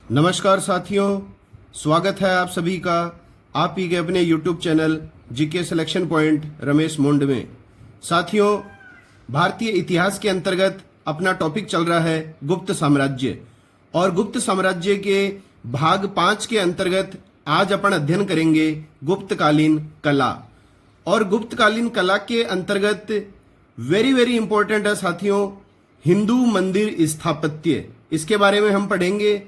नमस्कार साथियों, स्वागत है आप सभी का आप ही के अपने YouTube channel GK selection point Ramesh मोंड में। साथियों, भारतीय इतिहास के अंतर्गत अपना टॉपिक चल रहा है गुप्त साम्राज्य, और गुप्त साम्राज्य के भाग 5 के अंतर्गत आज अपन अध्ययन करेंगे गुप्तकालीन कला। और गुप्तकालीन कला के अंतर्गत वेरी इंपॉर्टेंट है साथियों हिंदू मंदिर स्थापत्य, इसके बारे में हम पढ़ेंगे।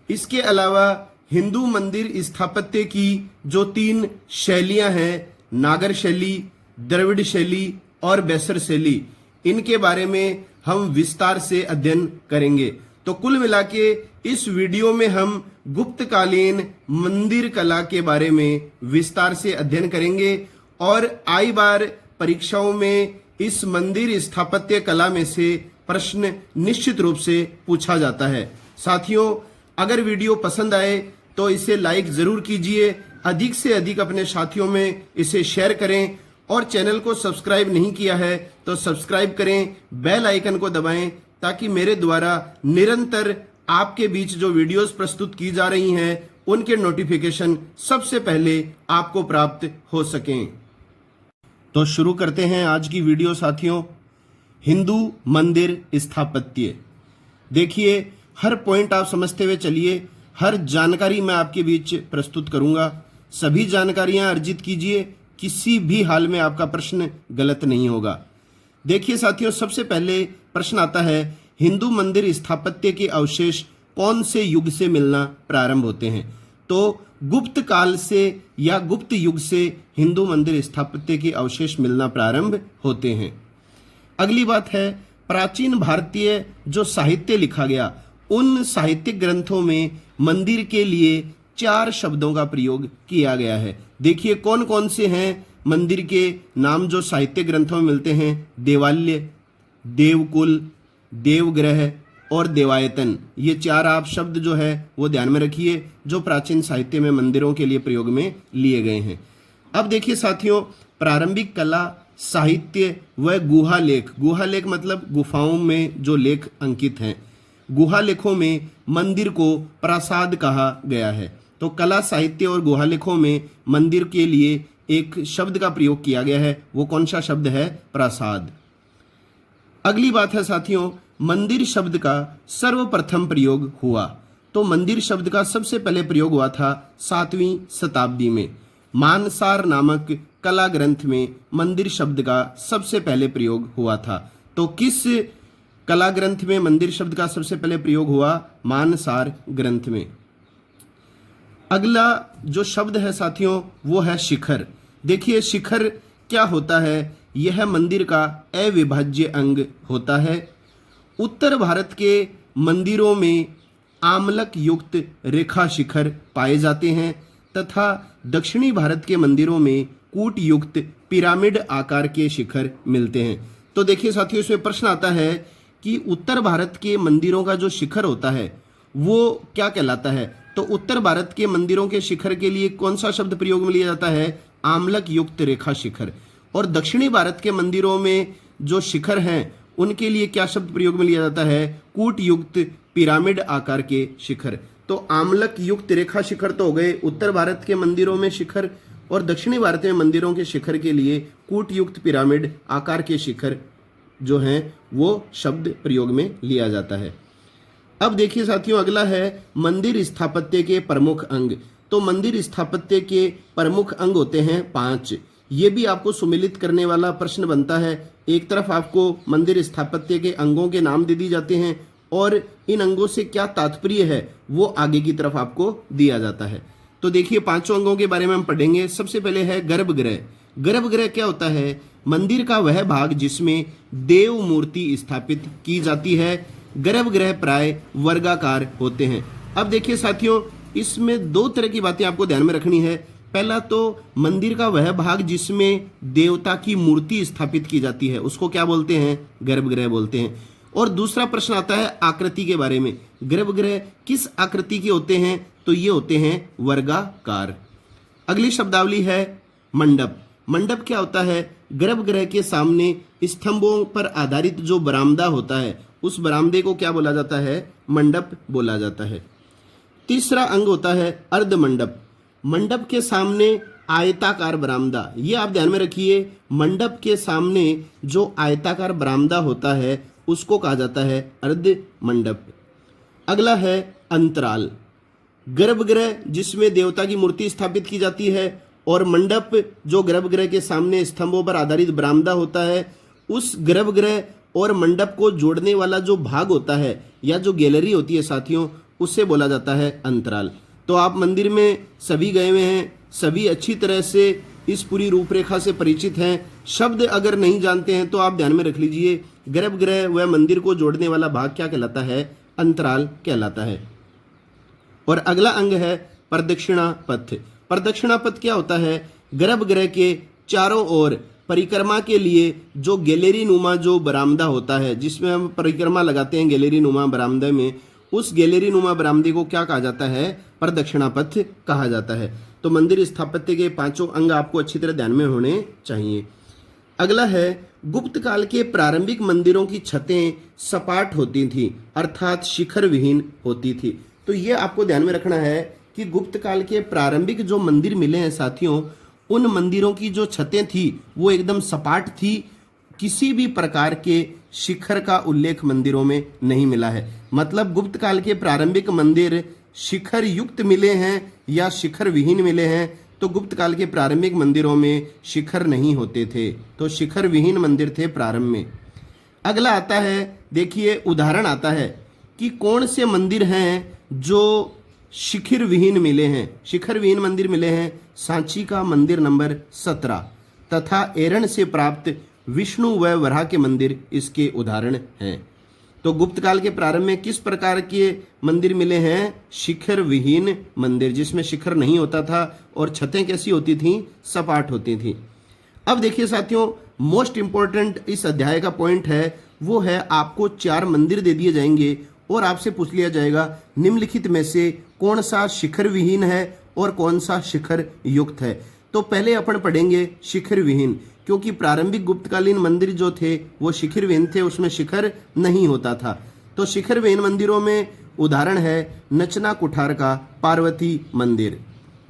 इसके अलावा हिंदू मंदिर स्थापत्य की जो 3 शैलियां हैं, नागर शैली, द्रविड़ शैली और बैसर शैली, इनके बारे में हम विस्तार से अध्ययन करेंगे। तो कुल मिला के इस वीडियो में हम गुप्तकालीन मंदिर कला के बारे में विस्तार से अध्ययन करेंगे। और आई बार परीक्षाओं में इस मंदिर स्थापत्य कला में से प्रश्न निश्चित रूप से पूछा जाता है। साथियों, अगर वीडियो पसंद आए तो इसे लाइक जरूर कीजिए, अधिक से अधिक अपने साथियों में इसे शेयर करें, और चैनल को सब्सक्राइब नहीं किया है तो सब्सक्राइब करें, बेल आइकन को दबाएं, ताकि मेरे द्वारा निरंतर आपके बीच जो वीडियोस प्रस्तुत की जा रही हैं उनके नोटिफिकेशन सबसे पहले आपको प्राप्त हो सकें। तो शुरू करते हैं आज की वीडियो साथियों। हिंदू मंदिर स्थापत्य। देखिए, हर पॉइंट आप समझते हुए चलिए, हर जानकारी मैं आपके बीच प्रस्तुत करूंगा। सभी जानकारियां अर्जित कीजिए, किसी भी हाल में आपका प्रश्न गलत नहीं होगा। देखिए साथियों, सबसे पहले प्रश्न आता है हिंदू मंदिर स्थापत्य के अवशेष कौन से युग से मिलना प्रारंभ होते हैं। तो गुप्त काल से या गुप्त युग से हिंदू मंदिर स्थापत्य के अवशेष मिलना प्रारंभ होते हैं। अगली बात है, प्राचीन भारतीय जो साहित्य लिखा गया, उन साहित्यिक ग्रंथों में मंदिर के लिए 4 शब्दों का प्रयोग किया गया है। देखिए कौन कौन से हैं मंदिर के नाम जो साहित्य ग्रंथों में मिलते हैं। देवालय, देवकुल, देवग्रह और देवायतन, ये 4 आप शब्द जो है वो ध्यान में रखिए, जो प्राचीन साहित्य में मंदिरों के लिए प्रयोग में लिए गए हैं। अब देखिए साथियों, प्रारंभिक कला, साहित्य व गुहा लेख। गुहा लेख मतलब गुफाओं में जो लेख अंकित हैं। गुहा लेखों में मंदिर को प्रासाद कहा गया है। तो कला, साहित्य और गुहा लेखों में मंदिर के लिए एक शब्द का प्रयोग किया गया है, वो कौन सा शब्द है? प्रासाद। अगली बात है साथियों, मंदिर शब्द का सर्वप्रथम प्रयोग हुआ। तो मंदिर शब्द का सबसे पहले प्रयोग हुआ था 7वीं शताब्दी में। मानसार नामक कला ग्रंथ में मंदिर शब्द का सबसे पहले प्रयोग हुआ था। तो किस कला ग्रंथ में मंदिर शब्द का सबसे पहले प्रयोग हुआ? मानसार ग्रंथ में। अगला जो शब्द है साथियों वो है शिखर। देखिए शिखर क्या होता है? यह मंदिर का अविभाज्य अंग होता है। उत्तर भारत के मंदिरों में आमलक युक्त रेखा शिखर पाए जाते हैं, तथा दक्षिणी भारत के मंदिरों में कूट युक्त पिरामिड आकार के शिखर मिलते हैं। तो देखिए साथियों, इसमें प्रश्न आता है कि उत्तर भारत के मंदिरों का जो शिखर होता है वो क्या कहलाता है? तो उत्तर भारत के मंदिरों के शिखर के लिए कौन सा शब्द प्रयोग में लिया जाता है? आमलक युक्त रेखा शिखर। और दक्षिणी भारत के मंदिरों में जो शिखर हैं उनके लिए क्या शब्द प्रयोग में लिया जाता है? कूट युक्त पिरामिड आकार के शिखर। तो आमलक युक्त रेखा शिखर तो हो गए उत्तर भारत के मंदिरों में शिखर, और दक्षिणी भारत में मंदिरों के शिखर के लिए कूट युक्त पिरामिड आकार के शिखर जो हैं वो शब्द प्रयोग में लिया जाता है। अब देखिए साथियों, अगला है मंदिर स्थापत्य के प्रमुख अंग। तो मंदिर स्थापत्य के प्रमुख अंग होते हैं 5। ये भी आपको सुमेलित करने वाला प्रश्न बनता है। एक तरफ आपको मंदिर स्थापत्य के अंगों के नाम दे दी जाते हैं, और इन अंगों से क्या तात्पर्य है वो आगे की तरफ आपको दिया जाता है। तो देखिए 5 अंगों के बारे में हम पढ़ेंगे। सबसे पहले है गर्भगृह। गर्भगृह क्या होता है? मंदिर का वह भाग जिसमें देव मूर्ति स्थापित की जाती है। गर्भगृह प्राय वर्गाकार होते हैं। अब देखिए साथियों, इसमें 2 तरह की बातें आपको ध्यान में रखनी है। पहला तो मंदिर का वह भाग जिसमें देवता की मूर्ति स्थापित की जाती है उसको क्या बोलते हैं? गर्भगृह बोलते हैं। और दूसरा प्रश्न आता है आकृति के बारे में। गर्भगृह किस आकृति के होते हैं? तो ये होते हैं वर्गाकार। अगली शब्दावली है मंडप। मंडप क्या होता है? गर्भगृह के सामने स्तंभों पर आधारित जो बरामदा होता है उस बरामदे को क्या बोला जाता है? मंडप बोला जाता है। तीसरा अंग होता है अर्ध मंडप। मंडप के सामने आयताकार बरामदा, ये आप ध्यान में रखिए, मंडप के सामने जो आयताकार बरामदा होता है उसको कहा जाता है अर्ध मंडप। अगला है अंतराल। गर्भगृह जिसमें देवता की मूर्ति स्थापित की जाती है और मंडप जो गर्भगृह के सामने स्तंभों पर आधारित बरामदा होता है, उस गर्भगृह और मंडप को जोड़ने वाला जो भाग होता है या जो गैलरी होती है साथियों, उससे बोला जाता है अंतराल। तो आप मंदिर में सभी गए हुए हैं, सभी अच्छी तरह से इस पूरी रूपरेखा से परिचित हैं। शब्द अगर नहीं जानते हैं तो आप ध्यान में रख लीजिए, गर्भगृह व मंदिर को जोड़ने वाला भाग क्या कहलाता है? अंतराल कहलाता है। और अगला अंग है प्रदक्षिणा पथ। प्रदक्षिणा पथ क्या होता है? गर्भगृह के चारों ओर परिक्रमा के लिए जो गैलरी नुमा जो बरामदा होता है, जिसमें हम परिक्रमा लगाते हैं गैलरी नुमा बरामदे में, उस गैलरी नुमा बरामदे को क्या कहा जाता है? प्रदक्षिणा पथ कहा जाता है। तो मंदिर स्थापत्य के पांचों अंग आपको अच्छी तरह ध्यान में होने चाहिए। अगला है गुप्त काल के प्रारंभिक मंदिरों की छतें सपाट होती थी, अर्थात शिखर विहीन होती थी। तो ये आपको ध्यान में रखना है कि गुप्त काल के प्रारंभिक जो मंदिर मिले हैं साथियों, उन मंदिरों की जो छतें थी वो एकदम सपाट थी, किसी भी प्रकार के शिखर का उल्लेख मंदिरों में नहीं मिला है। मतलब गुप्त काल के प्रारंभिक मंदिर शिखर युक्त मिले हैं या शिखर विहीन मिले हैं, तो गुप्त काल के प्रारंभिक मंदिरों में शिखर नहीं होते थे, तो शिखर विहीन मंदिर थे प्रारंभ में। अगला आता है, देखिए उदाहरण आता है कि कौन से मंदिर हैं जो शिखर विहीन मिले हैं। शिखर विहीन मंदिर मिले हैं सांची का मंदिर नंबर 17 तथा एरण से प्राप्त विष्णु व वराह के मंदिर इसके उदाहरण हैं। तो गुप्त काल के प्रारंभ में किस प्रकार के मंदिर मिले हैं? शिखर विहीन मंदिर, जिसमें शिखर नहीं होता था और छतें कैसी होती थीं? सपाट होती थी। अब देखिए साथियों, मोस्ट इंपॉर्टेंट इस अध्याय का पॉइंट है वो है आपको 4 मंदिर दे दिए जाएंगे और आपसे पूछ लिया जाएगा निम्नलिखित में से कौन सा शिखर विहीन है और कौन सा शिखर युक्त है। तो पहले अपन पढ़ेंगे शिखर विहीन, क्योंकि प्रारंभिक गुप्तकालीन मंदिर जो थे वो शिखर विहीन थे, उसमें शिखर नहीं होता था। तो शिखर विहीन मंदिरों में उदाहरण है नचना कुठार का पार्वती मंदिर,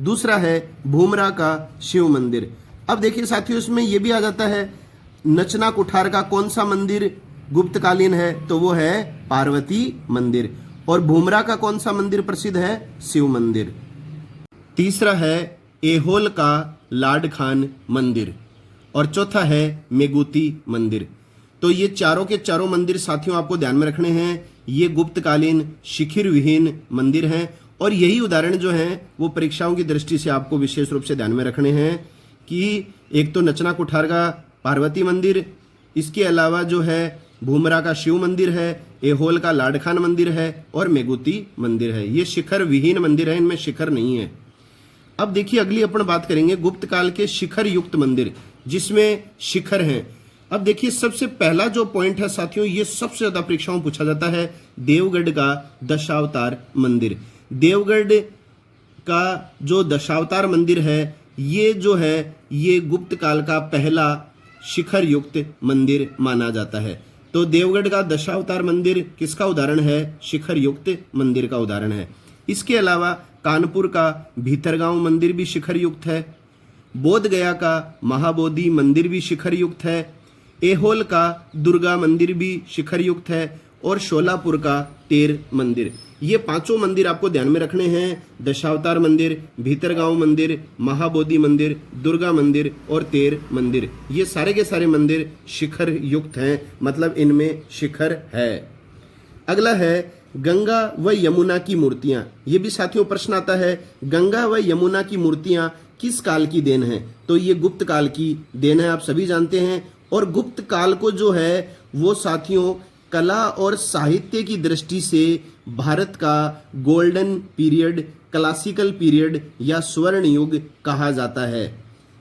दूसरा है भूमरा का शिव मंदिर। अब देखिए साथियों, इसमें यह भी आ जाता है नचना कुठार का कौन सा मंदिर गुप्तकालीन है, तो वो है पार्वती मंदिर। और भूमरा का कौन सा मंदिर प्रसिद्ध है? शिव मंदिर। तीसरा है एहोल का लाड खान मंदिर और चौथा है मेगुती मंदिर। तो ये चारों के चारों मंदिर साथियों आपको ध्यान में रखने हैं, ये गुप्तकालीन शिखर विहीन मंदिर हैं और यही उदाहरण जो हैं वो परीक्षाओं की दृष्टि से आपको विशेष रूप से ध्यान में रखने हैं कि एक तो नचना कुठार का पार्वती मंदिर, इसके अलावा जो है भूमरा का शिव मंदिर है, एहोल का लाडखान मंदिर है और मेगुती मंदिर है। ये शिखर विहीन मंदिर है, इनमें शिखर नहीं है। अब देखिए अगली अपन बात करेंगे गुप्त काल के शिखर युक्त मंदिर जिसमें शिखर हैं। अब देखिए सबसे पहला जो पॉइंट है साथियों, ये सबसे ज्यादा परीक्षाओं में पूछा जाता है, देवगढ़ का दशावतार मंदिर। देवगढ़ का जो दशावतार मंदिर है ये जो है ये गुप्त काल का पहला शिखर युक्त मंदिर माना जाता है। तो देवगढ़ का दशावतार मंदिर किसका उदाहरण है? शिखर युक्त मंदिर का उदाहरण है। इसके अलावा कानपुर का भीतरगांव मंदिर भी शिखर युक्त है, बोध गया का महाबोधि मंदिर भी शिखर युक्त है, एहोल का दुर्गा मंदिर भी शिखर युक्त है और शोलापुर का तेर मंदिर। ये पांचों मंदिर आपको ध्यान में रखने हैं, दशावतार मंदिर, भीतरगांव मंदिर, महाबोधि मंदिर, दुर्गा मंदिर और तेर मंदिर। ये सारे के सारे मंदिर शिखर युक्त हैं, मतलब इनमें शिखर है। अगला है गंगा व यमुना की मूर्तियां। ये भी साथियों प्रश्न आता है, गंगा व यमुना की मूर्तियां किस काल की देन है? तो ये गुप्त काल की देन है, आप सभी जानते हैं। और गुप्त काल को जो है वो साथियों कला और साहित्य की दृष्टि से भारत का गोल्डन पीरियड, क्लासिकल पीरियड या स्वर्ण युग कहा जाता है।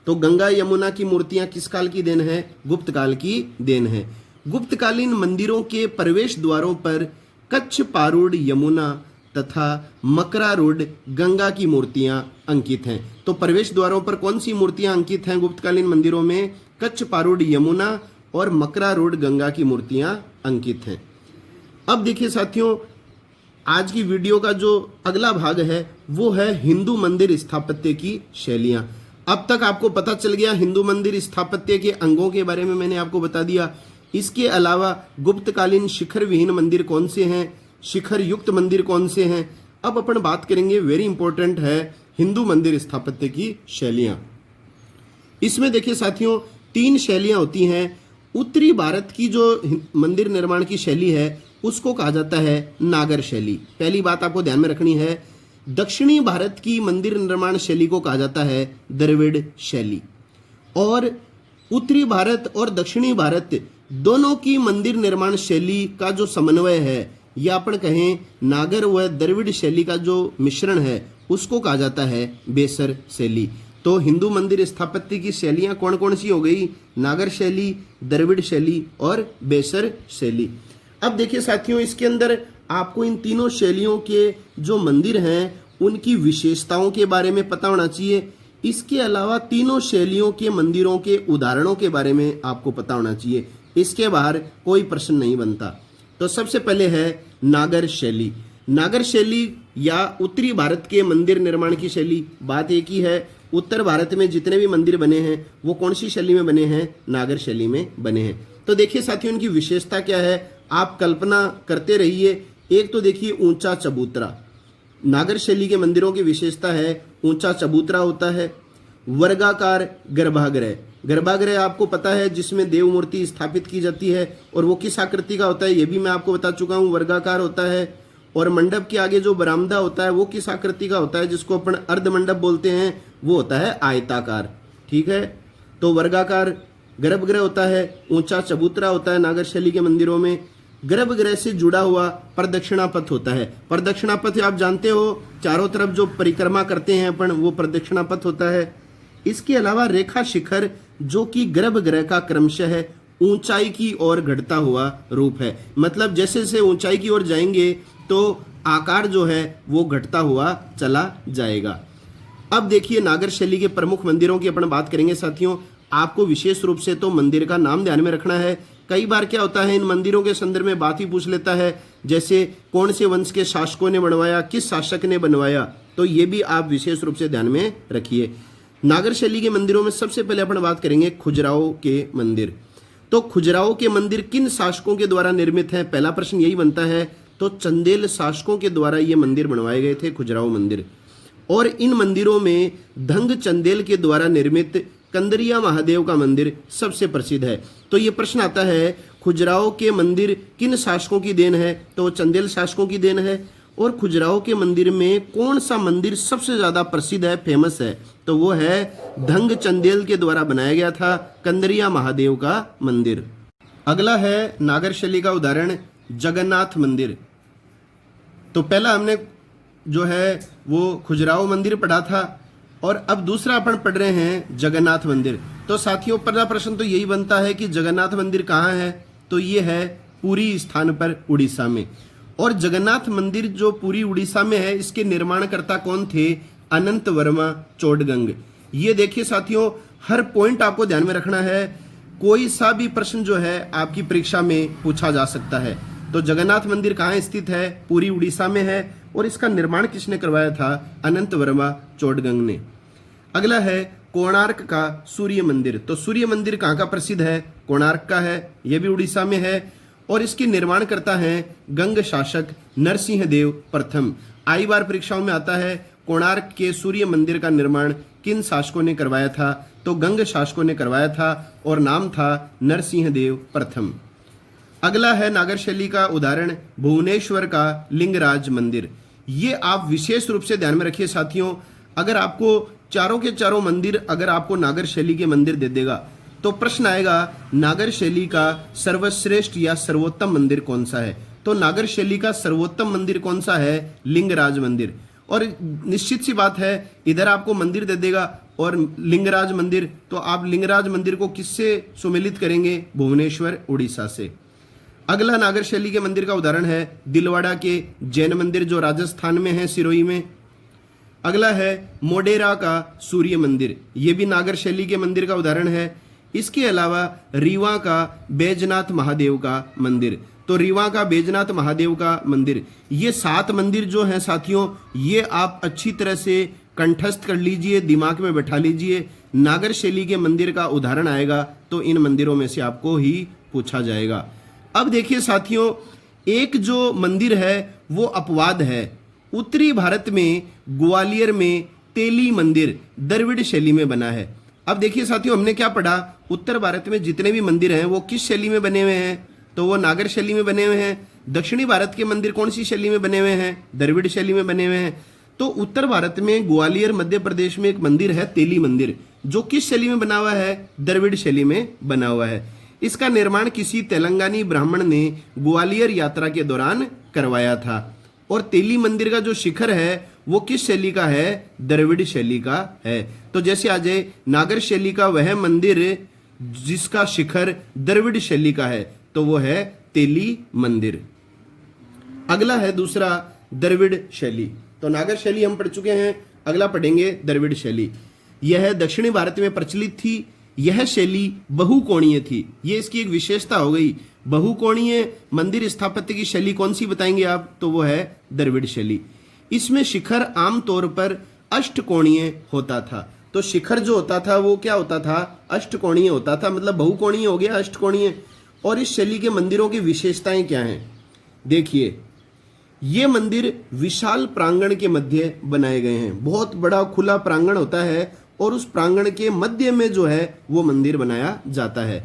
तो गंगा यमुना की मूर्तियां किस काल की देन है? गुप्त काल की देन है। गुप्तकालीन मंदिरों के प्रवेश द्वारों पर कच्छ पारूढ़ यमुना तथा मकरारूढ़ गंगा की मूर्तियां अंकित हैं। तो प्रवेश द्वारों पर कौन सी मूर्तियां अंकित हैं गुप्तकालीन मंदिरों में? कच्छ पारूढ़ यमुना और मकरारूढ़ गंगा की मूर्तियां अंकित हैं। अब देखिए साथियों, आज की वीडियो का जो अगला भाग है वो है हिंदू मंदिर स्थापत्य की शैलियां। अब तक आपको पता चल गया हिंदू मंदिर स्थापत्य के अंगों के बारे में मैंने आपको बता दिया। इसके अलावा गुप्तकालीन शिखर विहीन मंदिर कौन से हैं, शिखर युक्त मंदिर कौन से हैं। अब अपन बात करेंगे, वेरी इंपॉर्टेंट है, हिंदू मंदिर स्थापत्य की शैलियां। इसमें देखिए साथियों 3 शैलियां होती हैं। उत्तरी भारत की जो मंदिर निर्माण की शैली है उसको कहा जाता है नागर शैली। पहली बात आपको ध्यान में रखनी है। दक्षिणी भारत की मंदिर निर्माण शैली को कहा जाता है द्रविड़ शैली। और उत्तरी भारत और दक्षिणी भारत दोनों की मंदिर निर्माण शैली का जो समन्वय है या अपन कहें नागर व द्रविड़ शैली का जो मिश्रण है उसको कहा जाता है बेसर शैली। तो हिंदू मंदिर स्थापत्य की शैलियां कौन कौन सी हो गई? नागर शैली, द्रविड़ शैली और बेसर शैली। अब देखिए साथियों, इसके अंदर आपको इन तीनों शैलियों के जो मंदिर हैं उनकी विशेषताओं के बारे में पता होना चाहिए। इसके अलावा तीनों शैलियों के मंदिरों के उदाहरणों के बारे में आपको पता होना चाहिए। इसके बाहर कोई प्रश्न नहीं बनता। तो सबसे पहले है नागर शैली। नागर शैली या उत्तरी भारत के मंदिर निर्माण की शैली। बात एक ही है, उत्तर भारत में जितने भी मंदिर बने हैं वो कौन सी शैली में बने हैं? नागर शैली में बने हैं। तो देखिए साथियों, इनकी विशेषता क्या है, आप कल्पना करते रहिए। एक तो देखिए ऊंचा चबूतरा। नागर शैली के मंदिरों की विशेषता है ऊंचा चबूतरा होता है। वर्गाकार गर्भागृह। गर्भागृह आपको पता है जिसमें देव मूर्ति स्थापित की जाती है और वो किस आकृति का होता है ये भी मैं आपको बता चुका हूँ, वर्गाकार होता है। और मंडप के आगे जो बरामदा होता है वो किस आकृति का होता है, जिसको अपन अर्ध मंडप बोलते हैं, वो होता है आयताकार। ठीक है, तो वर्गाकार गर्भगृह होता है, ऊंचा चबूतरा होता है नागर शैली के मंदिरों में। गर्भगृह से जुड़ा हुआ प्रदक्षिणा पथ होता है। प्रदक्षिणा पथ आप जानते हो, चारों तरफ जो परिक्रमा करते हैं अपन, वो प्रदक्षिणा पथ होता है। इसके अलावा रेखा शिखर जो कि गर्भगृह का क्रमशः ऊंचाई की ओर घटता हुआ रूप है। मतलब जैसे जैसे ऊंचाई की ओर जाएंगे तो आकार जो है वो घटता हुआ चला जाएगा। अब देखिए नागर शैली के प्रमुख मंदिरों की अपन बात करेंगे साथियों। आपको विशेष रूप से तो मंदिर का नाम ध्यान में रखना है। कई बार क्या होता है, इन मंदिरों के संदर्भ में बात ही पूछ लेता है, जैसे कौन से वंश के शासकों ने बनवाया, किस शासक ने बनवाया, तो ये भी आप विशेष रूप से ध्यान में रखिए। नागर शैली के मंदिरों में सबसे पहले अपन बात करेंगे खुजराहो के मंदिर। तो खुजराहो के मंदिर किन शासकों के द्वारा निर्मित हैं? पहला प्रश्न यही बनता है। तो चंदेल शासकों के द्वारा ये मंदिर बनवाए गए थे, खुजराहो मंदिर। और इन मंदिरों में धंग चंदेल के द्वारा निर्मित कंदरिया महादेव का मंदिर सबसे प्रसिद्ध है। तो ये प्रश्न आता है, खुजराहो के मंदिर किन शासकों की देन है? तो चंदेल शासकों की देन है। और खुजराहो के मंदिर में कौन सा मंदिर सबसे ज्यादा प्रसिद्ध है, फेमस है? तो वो है धंग चंदेल के द्वारा बनाया गया था कंदरिया महादेव का मंदिर। अगला है नागर शैली का उदाहरण जगन्नाथ मंदिर। तो पहला हमने जो है वो खुजराहो मंदिर पढ़ा था और अब दूसरा अपन पढ़ रहे हैं जगन्नाथ मंदिर। तो साथियों पहला प्रश्न तो यही बनता है कि जगन्नाथ मंदिर कहाँ है? तो ये है पुरी स्थान पर, उड़ीसा में। और जगन्नाथ मंदिर जो पुरी उड़ीसा में है, इसके निर्माणकर्ता कौन थे? अनंत वर्मा चोडगंग। ये देखिए साथियों, हर पॉइंट आपको ध्यान में रखना है। कोई सा भी प्रश्न जो है आपकी परीक्षा में पूछा जा सकता है। तो जगन्नाथ मंदिर कहाँ स्थित है? पूरी उड़ीसा में है। और इसका निर्माण किसने करवाया था? अनंत वर्मा चोडगंग ने। अगला है कोणार्क का सूर्य मंदिर। तो सूर्य मंदिर कहाँ का प्रसिद्ध है? कोणार्क का है, यह भी उड़ीसा में है। और इसके निर्माण करता है गंग शासक नरसिंह देव प्रथम। आई बार परीक्षाओं में आता है कोणार्क के सूर्य मंदिर का निर्माण किन शासकों ने करवाया था? तो गंग शासकों ने करवाया था और नाम था नरसिंह देव प्रथम। अगला है नागर शैली का उदाहरण भुवनेश्वर का लिंगराज मंदिर। ये आप विशेष रूप से ध्यान में रखिए साथियों। अगर आपको चारों के चारों मंदिर अगर आपको नागर शैली के मंदिर दे देगा तो प्रश्न आएगा नागर शैली का सर्वश्रेष्ठ या सर्वोत्तम मंदिर कौन सा है? तो नागर शैली का सर्वोत्तम मंदिर कौन सा है? लिंगराज मंदिर। और निश्चित सी बात है, इधर आपको मंदिर दे देगा और लिंगराज मंदिर, तो आप लिंगराज मंदिर को किससे सुमेलित करेंगे? भुवनेश्वर उड़ीसा से। अगला नागर शैली के मंदिर का उदाहरण है दिलवाड़ा के जैन मंदिर जो राजस्थान में है, सिरोही में। अगला है मोडेरा का सूर्य मंदिर, ये भी नागर शैली के मंदिर का उदाहरण है। इसके अलावा रीवा का बैजनाथ महादेव का मंदिर। तो तो रीवा का बैजनाथ महादेव का मंदिर। ये 7 मंदिर जो हैं साथियों, ये आप अच्छी तरह से कंठस्थ कर लीजिए, दिमाग में बैठा लीजिए। नागर शैली के मंदिर का उदाहरण आएगा तो इन मंदिरों में से आपको ही पूछा जाएगा। अब देखिए साथियों, एक जो मंदिर है वो अपवाद है। उत्तरी भारत में ग्वालियर में तेली मंदिर द्रविड़ शैली में बना है। अब देखिए साथियों, हमने क्या पढ़ा, उत्तर भारत में जितने भी मंदिर हैं वो किस शैली में बने हुए हैं, तो वो नागर शैली में बने हुए हैं। दक्षिणी भारत के मंदिर कौन सी शैली में बने हुए हैं, द्रविड़ शैली में बने हुए हैं। तो उत्तर भारत में ग्वालियर मध्य प्रदेश में एक मंदिर है तेली मंदिर, जो किस शैली में बना हुआ है, द्रविड़ शैली में बना हुआ है। इसका निर्माण किसी तेलंगानी ब्राह्मण ने ग्वालियर यात्रा के दौरान करवाया था। और तेली मंदिर का जो शिखर है वो किस शैली का है, द्रविड़ शैली का है। तो जैसे आ जाए नागर शैली का वह मंदिर जिसका शिखर द्रविड़ शैली का है, तो वो है तेली मंदिर। अगला है दूसरा द्रविड़ शैली। तो नागर शैली हम पढ़ चुके हैं, अगला पढ़ेंगे द्रविड़ शैली। यह दक्षिणी भारत में प्रचलित थी। यह शैली बहुकोणीय थी। ये इसकी एक विशेषता हो गई। बहुकोणीय मंदिर स्थापत्य की शैली कौन सी बताएंगे आप, तो वो है द्रविड़ शैली। इसमें शिखर आमतौर पर अष्टकोणीय होता था। तो शिखर जो होता था वो क्या होता था, अष्टकोणीय होता था, मतलब बहुकोणीय हो गया अष्टकोणीय। और इस शैली के मंदिरों की विशेषताएं क्या हैं, देखिए। ये मंदिर विशाल प्रांगण के मध्य बनाए गए हैं। बहुत बड़ा खुला प्रांगण होता है और उस प्रांगण के मध्य में जो है वो मंदिर बनाया जाता है।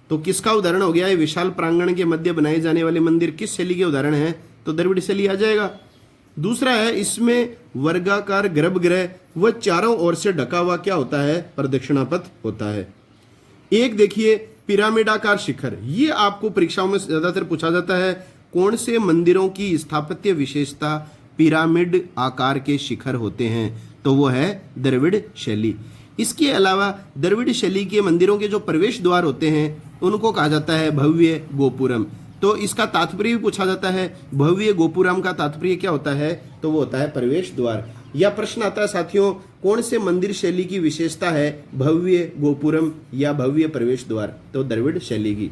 तो किसका उदाहरण हो गया ये विशाल प्रांगण के मध्य बनाए जाने वाले मंदिर, किस शैली के उदाहरण हैं, तो द्रविड़ शैली आ जाएगा। दूसरा है, इसमें वर्गाकार गर्भगृह व चारों ओर से ढका हुआ क्या होता है, प्रदक्षिणा पथ होता है। एक देखिए पिरामिडाकार शिखर, ये आपको परीक्षाओं में ज्यादातर पूछा जाता है। कौन से मंदिरों की स्थापत्य विशेषता पिरामिड आकार के शिखर होते हैं, तो वो है द्रविड़ शैली। इसके अलावा द्रविड़ शैली के मंदिरों के जो प्रवेश द्वार होते हैं उनको कहा जाता है भव्य गोपुरम। तो इसका तात्पर्य भी पूछा जाता है, भव्य गोपुरम का तात्पर्य क्या होता है, तो वो होता है प्रवेश द्वार। या प्रश्न आता है साथियों, कौन से मंदिर शैली की विशेषता है भव्य गोपुरम या भव्य प्रवेश द्वार, तो द्रविड़ शैली की।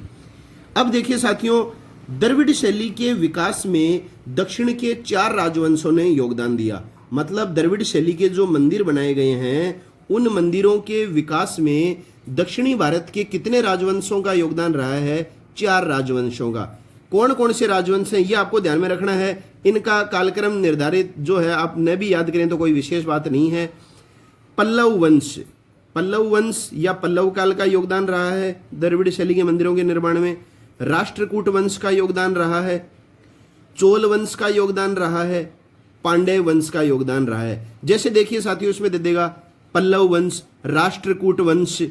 अब देखिए साथियों, द्रविड़ शैली के विकास में दक्षिण के 4 राजवंशों ने योगदान दिया। मतलब द्रविड़ शैली के जो मंदिर बनाए गए हैं उन मंदिरों के विकास में दक्षिणी भारत के कितने राजवंशों का योगदान रहा है, 4 राजवंशों का। कौन कौन से राजवंश हैं ये आपको ध्यान में रखना है। इनका कालक्रम निर्धारित जो है आप न भी याद करें तो कोई विशेष बात नहीं है। पल्लव वंश या पल्लव काल का योगदान रहा है द्रविड़ शैली के मंदिरों के निर्माण में। राष्ट्रकूट वंश का योगदान रहा है, चोल वंश का योगदान रहा है, पांड्य वंश का योगदान रहा है। जैसे देखिए साथियों, इसमें दे देगा पल्लव वंश, राष्ट्रकूट वंश,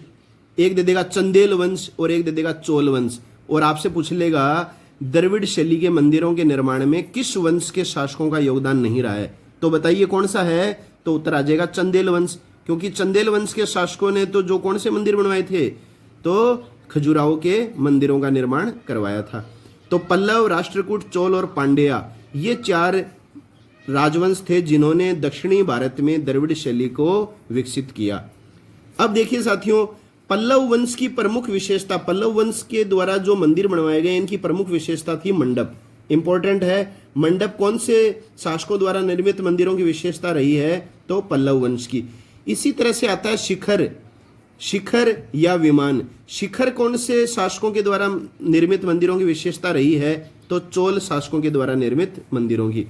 एक दे देगा चंदेल वंश और एक दे देगा चोल वंश। और आपसे पूछ लेगा द्रविड़ शैली के मंदिरों के निर्माण में किस वंश के शासकों का योगदान नहीं रहा है, तो बताइए कौन सा है, तो उत्तर आ जाएगा चंदेल वंश। क्योंकि चंदेल वंश के शासकों ने तो जो कौन से मंदिर बनवाए थे, तो खजुराहो के मंदिरों का निर्माण करवाया था। तो पल्लव, राष्ट्रकूट, चोल और पांड्या ये 4 राजवंश थे जिन्होंने दक्षिणी भारत में द्रविड़ शैली को विकसित किया। अब देखिए साथियों, पल्लव वंश की प्रमुख विशेषता, पल्लव वंश के द्वारा जो मंदिर बनवाए गए इनकी प्रमुख विशेषता थी मंडप। इंपॉर्टेंट है, मंडप कौन से शासकों द्वारा निर्मित मंदिरों की विशेषता रही है, तो पल्लव वंश की। इसी तरह से आता है शिखर या विमान। शिखर कौन से शासकों के द्वारा निर्मित मंदिरों की विशेषता रही है, तो चोल शासकों के द्वारा निर्मित मंदिरों की।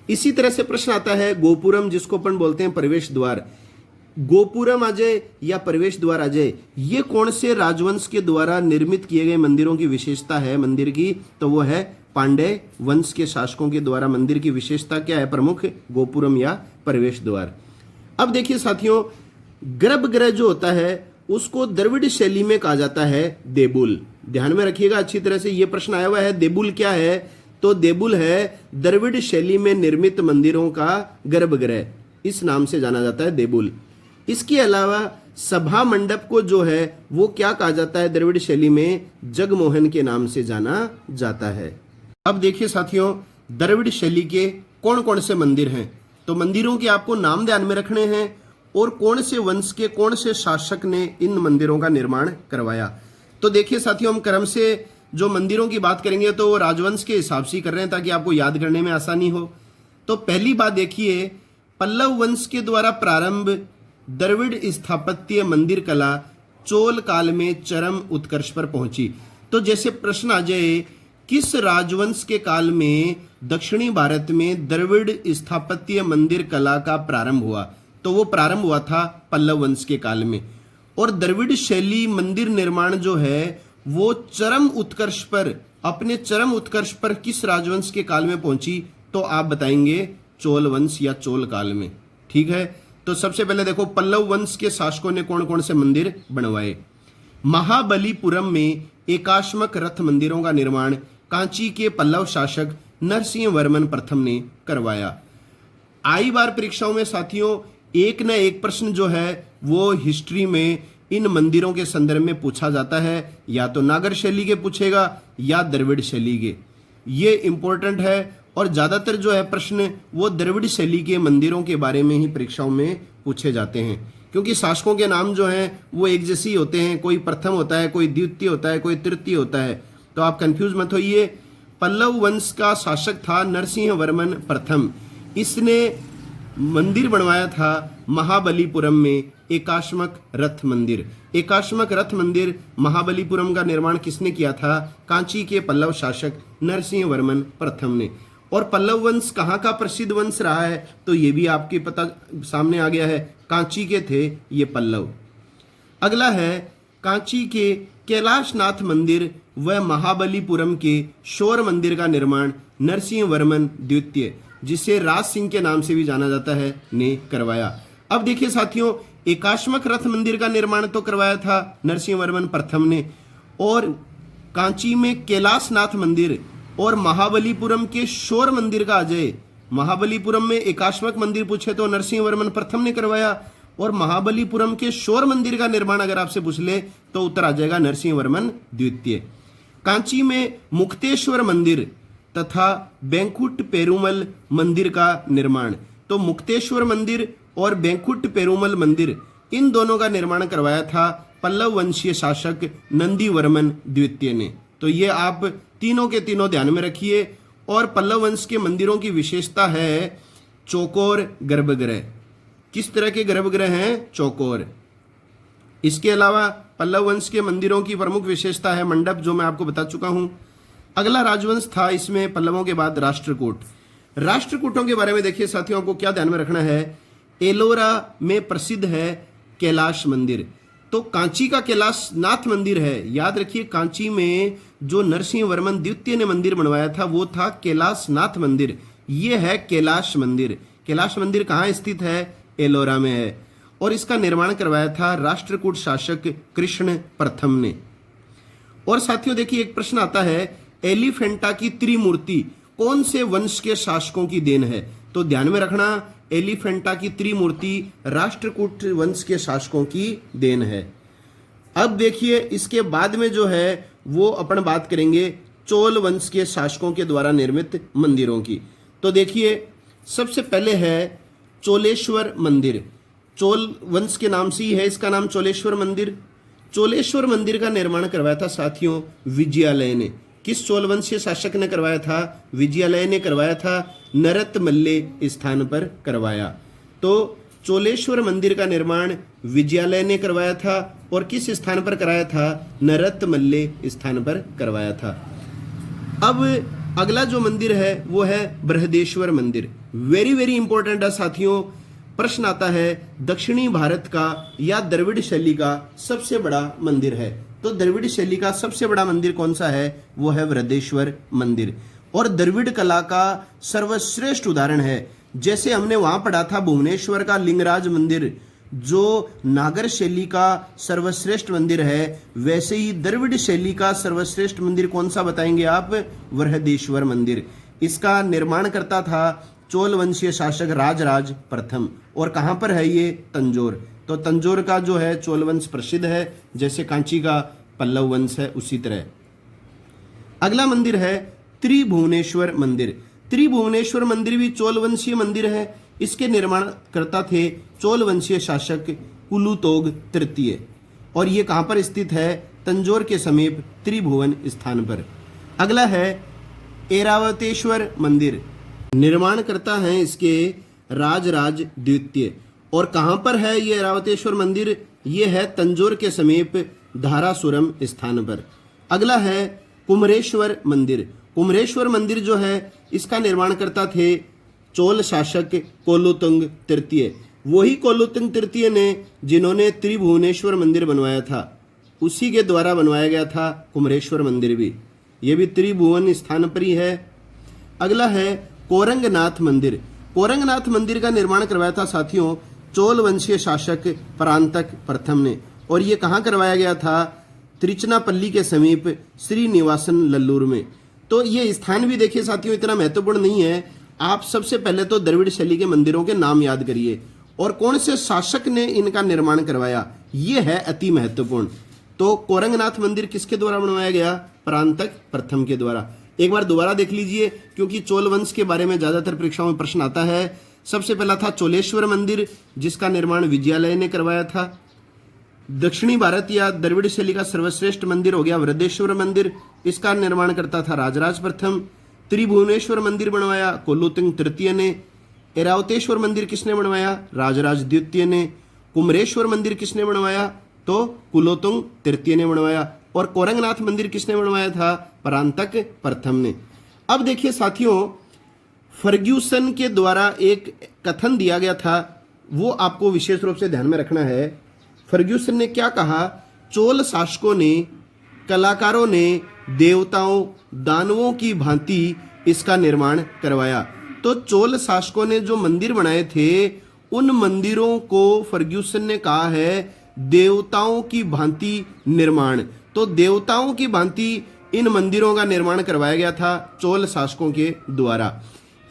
इसी तरह से प्रश्न आता है गोपुरम, जिसको अपन बोलते हैं प्रवेश द्वार। गोपुरम आ जाए या प्रवेश द्वार आ जाए, ये कौन से राजवंश के द्वारा निर्मित किए गए मंदिरों की विशेषता है मंदिर की, तो वो है पांड्य वंश के शासकों के द्वारा मंदिर की विशेषता क्या है प्रमुख, गोपुरम या प्रवेश द्वार। अब देखिए साथियों, गर्भगृह जो होता है उसको द्रविड़ शैली में कहा जाता है देबुल। ध्यान में रखिएगा अच्छी तरह से, ये प्रश्न आया हुआ है देबुल क्या है, तो देबुल है द्रविड़ शैली में निर्मित मंदिरों का गर्भगृह, इस नाम से जाना जाता है देबुल। इसके अलावा सभा मंडप को जो है वो क्या कहा जाता है द्रविड़ शैली में, जगमोहन के नाम से जाना जाता है। अब देखिए साथियों, द्रविड़ शैली के कौन कौन से मंदिर हैं, तो मंदिरों के आपको नाम ध्यान में रखने हैं और कौन से वंश के कौन से शासक ने इन मंदिरों का निर्माण करवाया। तो देखिए साथियों, हम क्रम से जो मंदिरों की बात करेंगे तो वो राजवंश के हिसाब से ही कर रहे हैं ताकि आपको याद करने में आसानी हो। तो पहली बात देखिए, पल्लव वंश के द्वारा प्रारंभ द्रविड़ स्थापत्य मंदिर कला चोल काल में चरम उत्कर्ष पर पहुंची। तो जैसे प्रश्न आ जाए, किस राजवंश के काल में दक्षिणी भारत में द्रविड़ स्थापत्य मंदिर कला का प्रारंभ हुआ, तो वो प्रारंभ हुआ था पल्लव वंश के काल में। और द्रविड़ शैली मंदिर निर्माण जो है वो चरम उत्कर्ष पर, अपने चरम उत्कर्ष पर किस राजवंश के काल में पहुंची, तो आप बताएंगे चोल वंश या चोल काल में। ठीक है, तो सबसे पहले देखो पल्लव वंश के शासकों ने कौन कौन से मंदिर बनवाए। महाबलीपुरम में एकाश्मक रथ मंदिरों का निर्माण कांची के पल्लव शासक नरसिंह वर्मन प्रथम ने करवाया। आई बार परीक्षाओं में साथियों एक न एक प्रश्न जो है वो हिस्ट्री में इन मंदिरों के संदर्भ में पूछा जाता है, या तो नागर शैली के पूछेगा या द्रविड़ शैली के। ये इंपॉर्टेंट है और ज्यादातर जो है प्रश्न वो द्रविड़ शैली के मंदिरों के बारे में ही परीक्षाओं में पूछे जाते हैं, क्योंकि शासकों के नाम जो हैं वो एक जैसे ही होते हैं, कोई प्रथम होता है, कोई द्वितीय होता है, कोई तृतीय होता है, तो आप कंफ्यूज मत होइए। पल्लव वंश का शासक था नरसिंह वर्मन प्रथम। इसने मंदिर बनवाया था महाबलीपुरम में एकाश्मक रथ मंदिर। एकाश्मक रथ मंदिर महाबलीपुरम का निर्माण किसने किया था? कांची के पल्लव शासक नरसिंह वर्मन प्रथम ने। और पल्लव वंश कहाँ का प्रसिद्ध वंश रहा है, तो ये भी आपके पता सामने आ गया है, कांची के थे ये पल्लव। अगला है कांची के कैलाशनाथ मंदिर व महाबलीपुरम के शोर मंदिर का निर्माण नरसिंह वर्मन द्वितीय, जिसे राज सिंह के नाम से भी जाना जाता है, ने करवाया। अब देखिए साथियों, एकाश्मक रथ मंदिर का निर्माण तो करवाया था नरसिंह वर्मन प्रथम ने, और कांची में कैलाशनाथ मंदिर और महाबलीपुरम के शोर मंदिर का अजय, महाबलीपुरम में एकाश्मक मंदिर पूछे तो नरसिंह वर्मन प्रथम ने करवाया, और महाबलीपुरम के शोर मंदिर का निर्माण अगर आपसे पूछ ले तो उत्तर आ जाएगा नरसिंह वर्मन द्वितीय। कांची में मुक्तेश्वर मंदिर तथा बैंकुट पेरुमल मंदिर का निर्माण, तो मुक्तेश्वर मंदिर और बैंकुट पेरुमल मंदिर इन दोनों का निर्माण करवाया था पल्लव वंशीय शासक नंदी वर्मन द्वितीय ने। तो ये आप तीनों के तीनों ध्यान में रखिए। और पल्लव वंश के मंदिरों की विशेषता है चौकोर गर्भगृह। किस तरह के गर्भगृह हैं? चौकोर। इसके अलावा पल्लव वंश के मंदिरों की प्रमुख विशेषता है मंडप, जो मैं आपको बता चुका हूं। अगला राजवंश था इसमें पल्लवों के बाद राष्ट्रकूट। राष्ट्रकूटों के बारे में देखिए साथियों, को क्या ध्यान में रखना है, एलोरा में प्रसिद्ध है कैलाश मंदिर। तो कांची का कैलाशनाथ मंदिर है, याद रखिए कांची में जो नरसिंह वर्मन द्वितीय ने मंदिर बनवाया था वो था कैलाशनाथ मंदिर। ये है कैलाश मंदिर। कैलाश मंदिर कहाँ स्थित है? एलोरा में है। और इसका निर्माण करवाया था राष्ट्रकूट शासक कृष्ण प्रथम ने। और साथियों देखिए एक प्रश्न आता है, एलिफेंटा की त्रिमूर्ति कौन से वंश के शासकों की देन है? तो ध्यान में रखना, एलिफेंटा की त्रिमूर्ति राष्ट्रकूट वंश के शासकों की देन है। अब देखिए इसके बाद में जो है वो अपन बात करेंगे चोल वंश के शासकों के द्वारा निर्मित मंदिरों की। तो देखिए सबसे पहले है चोलेश्वर मंदिर। चोल वंश के नाम से ही है इसका नाम चोलेश्वर मंदिर। चोलेश्वर मंदिर का निर्माण करवाया था साथियों विजयालय ने। किस चोल वंशीय शासक ने करवाया था? विजयालय ने करवाया था, नरतमल्ले स्थान पर करवाया। तो चोलेश्वर मंदिर का निर्माण विजयालय ने करवाया था और किस स्थान पर कराया था? नरतमल्ले स्थान पर करवाया था। अब अगला जो मंदिर है वो है बृहदेश्वर मंदिर। वेरी वेरी इंपॉर्टेंट है साथियों। प्रश्न आता है दक्षिणी भारत का या द्रविड़ शैली का सबसे बड़ा मंदिर है, तो द्रविड़ शैली का सबसे बड़ा मंदिर कौन सा है? वो है बृहदेश्वर मंदिर। और द्रविड़ कला का सर्वश्रेष्ठ उदाहरण है, जैसे हमने वहां पढ़ा था भुवनेश्वर का लिंगराज मंदिर जो नागर शैली का सर्वश्रेष्ठ मंदिर है, वैसे ही द्रविड़ शैली का सर्वश्रेष्ठ मंदिर कौन सा बताएंगे आप? बृहदेश्वर मंदिर। इसका निर्माण करता था चोल वंशीय शासक राजराज प्रथम। और कहां पर है ये? तंजौर। तो तंजौर का जो है चोल वंश प्रसिद्ध है, जैसे कांची का पल्लव वंश है उसी तरह। अगला मंदिर है त्रिभुवनेश्वर मंदिर। त्रिभुवनेश्वर मंदिर भी चोल वंशीय मंदिर है। इसके निर्माण करता थे चोल वंशीय शासक कुलुतोग तृतीय। और ये कहां पर स्थित है? तंजौर के समीप त्रिभुवन स्थान पर। अगला है ऐरावतेश्वर मंदिर। निर्माण करता है इसके राजराज द्वितीय। और कहां पर है ये ऐरावतेश्वर मंदिर? ये है तंजौर के समीप धारासुरम स्थान पर। अगला है कुमरेश्वर मंदिर। कुमरेश्वर मंदिर जो है इसका निर्माण करता थे चोल शासक कोलुतुंग तृतीय। वही कोलुतुंग तृतीय ने जिन्होंने त्रिभुवनेश्वर मंदिर बनवाया था, उसी के द्वारा बनवाया गया था कुमरेश्वर मंदिर भी। ये भी त्रिभुवन स्थान पर ही है। अगला है कोरंगनाथ मंदिर। कोरंगनाथ मंदिर का निर्माण करवाया था साथियों चोल वंशीय शासक परांतक प्रथम ने। और ये कहाँ करवाया गया था? त्रिचनापल्ली के समीप श्रीनिवासन लल्लूर में। तो ये स्थान भी देखिए साथियों इतना महत्वपूर्ण नहीं है। आप सबसे पहले तो द्रविड़ शैली के मंदिरों के नाम याद करिए और कौन से शासक ने इनका निर्माण करवाया, ये है अति महत्वपूर्ण। तो कोरंगनाथ मंदिर किसके द्वारा बनवाया गया? परांतक प्रथम के द्वारा। एक बार दोबारा देख लीजिए क्योंकि चोल वंश के बारे में ज्यादातर परीक्षाओं में प्रश्न आता है। सबसे पहला था चोलेश्वर मंदिर जिसका निर्माण विजयालय ने करवाया था। दक्षिणी भारत या द्रविड़ शैली का सर्वश्रेष्ठ मंदिर हो गया वृद्धेश्वर मंदिर, इसका निर्माण करता था राजराज प्रथम। त्रिभुवनेश्वर मंदिर बनवाया कोलुतुंग तृतीय ने। ऐरावतेश्वर मंदिर किसने बनवाया? राजराज द्वितीय ने। कुमरेश्वर मंदिर किसने बनवाया? तो कुलोतुंग तृतीय ने बनवाया। और कोरंगनाथ मंदिर किसने बनवाया था? परांतक प्रथम ने। अब देखिए साथियों, फर्ग्यूसन के द्वारा एक कथन दिया गया था, वो आपको विशेष रूप से ध्यान में रखना है। फर्ग्यूसन ने क्या कहा? चोल शासकों ने, कलाकारों ने देवताओं दानवों की भांति इसका निर्माण करवाया। तो चोल शासकों ने जो मंदिर बनाए थे उन मंदिरों को फर्ग्यूसन ने कहा है देवताओं की भांति निर्माण। तो देवताओं की भांति इन मंदिरों का निर्माण करवाया गया था चोल शासकों के द्वारा।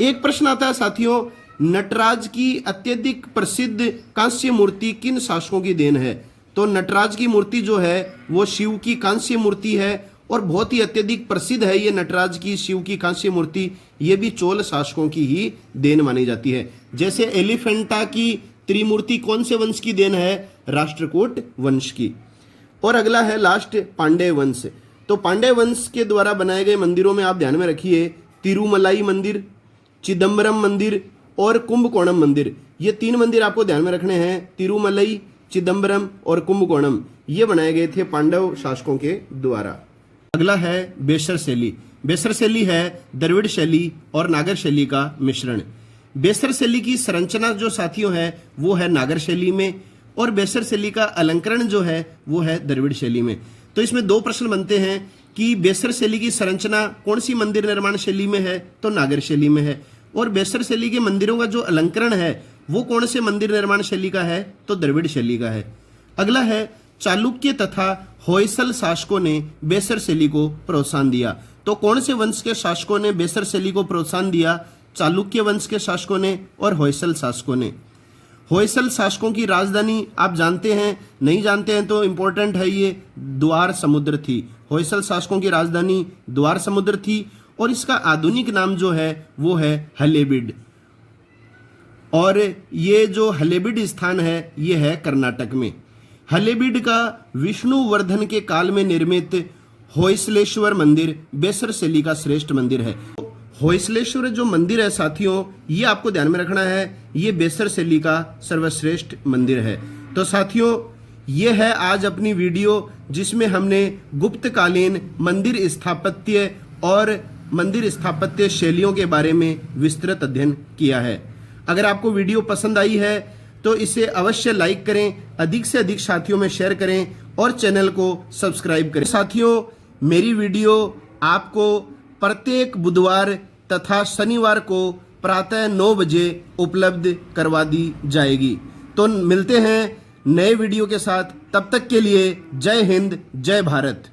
एक प्रश्न आता है साथियों, नटराज की अत्यधिक प्रसिद्ध कांस्य मूर्ति किन शासकों की देन है? तो नटराज की मूर्ति जो है वो शिव की कांस्य मूर्ति है और बहुत ही अत्यधिक प्रसिद्ध है ये नटराज की शिव की कांस्य मूर्ति। ये भी चोल शासकों की ही देन मानी जाती है। जैसे एलिफेंटा की त्रिमूर्ति कौन से वंश की देन है? राष्ट्रकूट वंश की। और अगला है लास्ट पांड्य वंश। तो पांड्य वंश के द्वारा बनाए गए मंदिरों में आप ध्यान में रखिए तिरुमलाई मंदिर, चिदम्बरम मंदिर और कुंभकोणम मंदिर। ये तीन मंदिर आपको ध्यान में रखने हैं, तिरुमलई, चिदम्बरम और कुंभकोणम। ये बनाए गए थे पांडव शासकों के द्वारा। अगला है बेसर शैली। बेसर शैली है द्रविड़ शैली और नागर शैली का मिश्रण। बेसर शैली की संरचना जो साथियों है वो है नागर शैली में और बेसर शैली का अलंकरण जो है वो है द्रविड़ शैली में। तो इसमें दो प्रश्न बनते हैं कि बेसर शैली की संरचना कौन सी मंदिर निर्माण शैली में है? तो नागर शैली में है। और बेसर शैली के मंदिरों का जो अलंकरण है वो कौन से मंदिर निर्माण शैली का है? तो द्रविड़ शैली का है। अगला है चालुक्य तथा होयसल शासकों ने बेसर शैली को प्रोत्साहन दिया। तो कौन से वंश के शासकों ने बेसर शैली को प्रोत्साहन दिया? चालुक्य वंश के शासकों ने और होयसल शासकों ने। होयसल शासकों की राजधानी आप जानते हैं, नहीं जानते हैं तो इंपॉर्टेंट है ये, द्वार समुद्र थी। होयसल शासकों की राजधानी द्वार समुद्र थी और इसका आधुनिक नाम जो है वो है हलेबीड। और ये जो हलेबीड स्थान है ये है कर्नाटक में। हलेबीड का विष्णुवर्धन के काल में निर्मित होयसलेश्वर मंदिर बेसर शैली का श्रेष्ठ मंदिर है। होयसलेश्वर जो मंदिर है साथियों, ये आपको ध्यान में रखना है, ये बेसर शैली का सर्वश्रेष्ठ मंदिर है। तो साथियों ये है आज अपनी वीडियो जिसमें हमने गुप्तकालीन मंदिर स्थापत्य और मंदिर स्थापत्य शैलियों के बारे में विस्तृत अध्ययन किया है। अगर आपको वीडियो पसंद आई है तो इसे अवश्य लाइक करें, अधिक से अधिक साथियों में शेयर करें और चैनल को सब्सक्राइब करें। साथियों मेरी वीडियो आपको प्रत्येक बुधवार तथा शनिवार को प्रातः 9 बजे उपलब्ध करवा दी जाएगी। तो मिलते हैं नए वीडियो के साथ, तब तक के लिए जय हिंद, जय भारत।